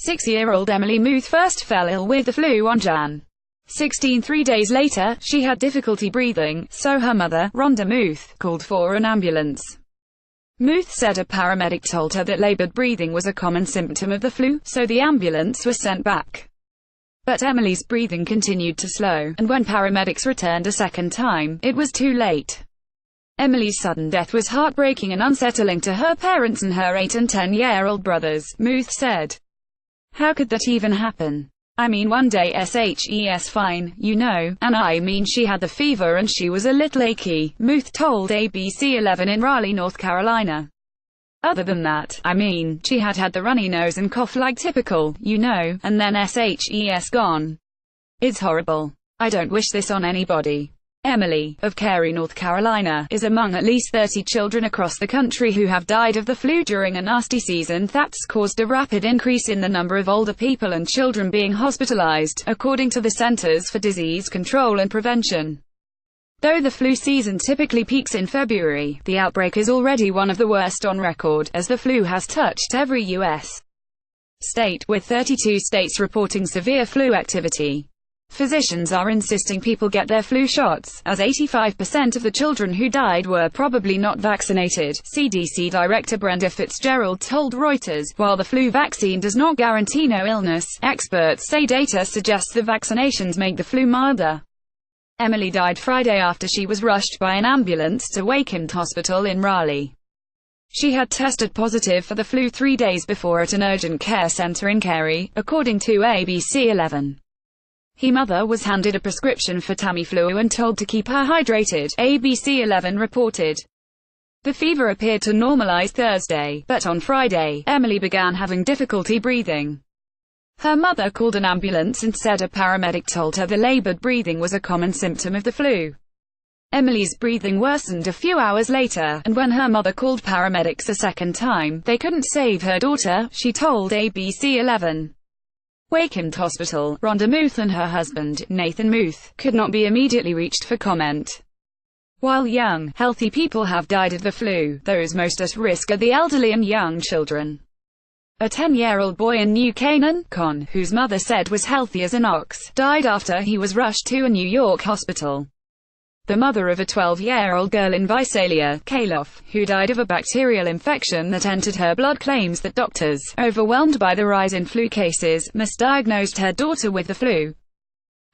6-year-old Emily Muth first fell ill with the flu on Jan. 16. 3 days later, she had difficulty breathing, so her mother, Rhonda Muth, called for an ambulance. Muth said a paramedic told her that labored breathing was a common symptom of the flu, so the ambulance was sent back. But Emily's breathing continued to slow, and when paramedics returned a second time, it was too late. Emily's sudden death was heartbreaking and unsettling to her parents and her 8- and 10-year-old brothers, Muth said. How could that even happen? I mean, one day SHES fine, you know, and I mean she had the fever and she was a little achy, Muth told ABC 11 in Raleigh, North Carolina. Other than that, I mean, she had the runny nose and cough like typical, you know, and then SHES gone. It's horrible. I don't wish this on anybody. Emily, of Cary, North Carolina, is among at least 30 children across the country who have died of the flu during a nasty season that's caused a rapid increase in the number of older people and children being hospitalized, according to the Centers for Disease Control and Prevention. Though the flu season typically peaks in February, the outbreak is already one of the worst on record, as the flu has touched every U.S. state, with 32 states reporting severe flu activity. Physicians are insisting people get their flu shots, as 85% of the children who died were probably not vaccinated, CDC Director Brenda Fitzgerald told Reuters. While the flu vaccine does not guarantee no illness, experts say data suggests the vaccinations make the flu milder. Emily died Friday after she was rushed by an ambulance to Wakefield Hospital in Raleigh. She had tested positive for the flu 3 days before at an urgent care center in Cary, according to ABC 11. Her mother was handed a prescription for Tamiflu and told to keep her hydrated, ABC 11 reported. The fever appeared to normalize Thursday, but on Friday, Emily began having difficulty breathing. Her mother called an ambulance and said a paramedic told her the labored breathing was a common symptom of the flu. Emily's breathing worsened a few hours later, and when her mother called paramedics a second time, they couldn't save her daughter, she told ABC 11. Wakefield Hospital, Rhonda Muth and her husband, Nathan Muth, could not be immediately reached for comment. While young, healthy people have died of the flu, those most at risk are the elderly and young children. A 10-year-old boy in New Canaan, Con, whose mother said was healthy as an ox, died after he was rushed to a New York hospital. The mother of a 12-year-old girl in Visalia, Kalof, who died of a bacterial infection that entered her blood, claims that doctors, overwhelmed by the rise in flu cases, misdiagnosed her daughter with the flu.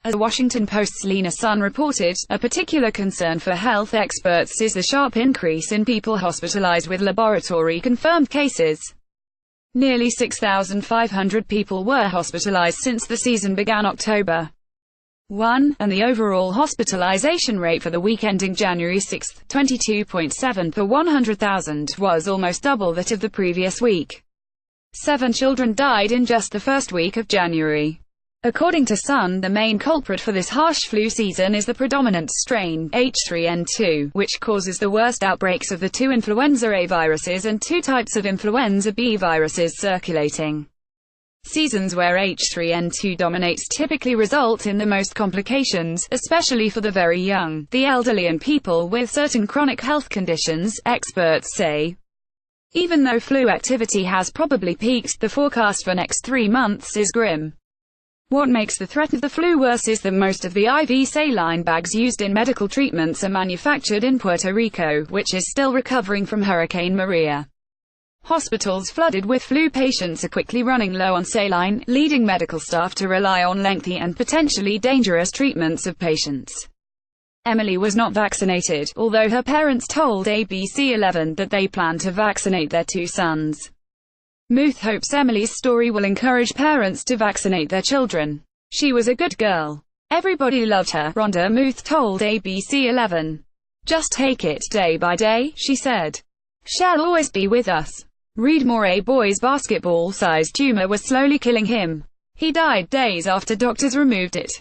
As the Washington Post's Lena Sun reported, a particular concern for health experts is the sharp increase in people hospitalized with laboratory-confirmed cases. Nearly 6,500 people were hospitalized since the season began October 1, and the overall hospitalization rate for the week ending January 6, 22.7 per 100,000, was almost double that of the previous week. 7 children died in just the first week of January. According to Sun, the main culprit for this harsh flu season is the predominant strain, H3N2, which causes the worst outbreaks of the 2 influenza A viruses and 2 types of influenza B viruses circulating. Seasons where H3N2 dominates typically result in the most complications, especially for the very young, the elderly and people with certain chronic health conditions, experts say. Even though flu activity has probably peaked, the forecast for next 3 months is grim. What makes the threat of the flu worse is that most of the IV saline bags used in medical treatments are manufactured in Puerto Rico, which is still recovering from Hurricane Maria. Hospitals flooded with flu patients are quickly running low on saline, leading medical staff to rely on lengthy and potentially dangerous treatments of patients. Emily was not vaccinated, although her parents told ABC 11 that they plan to vaccinate their 2 sons. Muth hopes Emily's story will encourage parents to vaccinate their children. She was a good girl. Everybody loved her, Rhonda Muth told ABC 11. Just take it day by day, she said. She'll always be with us. Read more. A boy's basketball-sized tumor was slowly killing him. He died days after doctors removed it.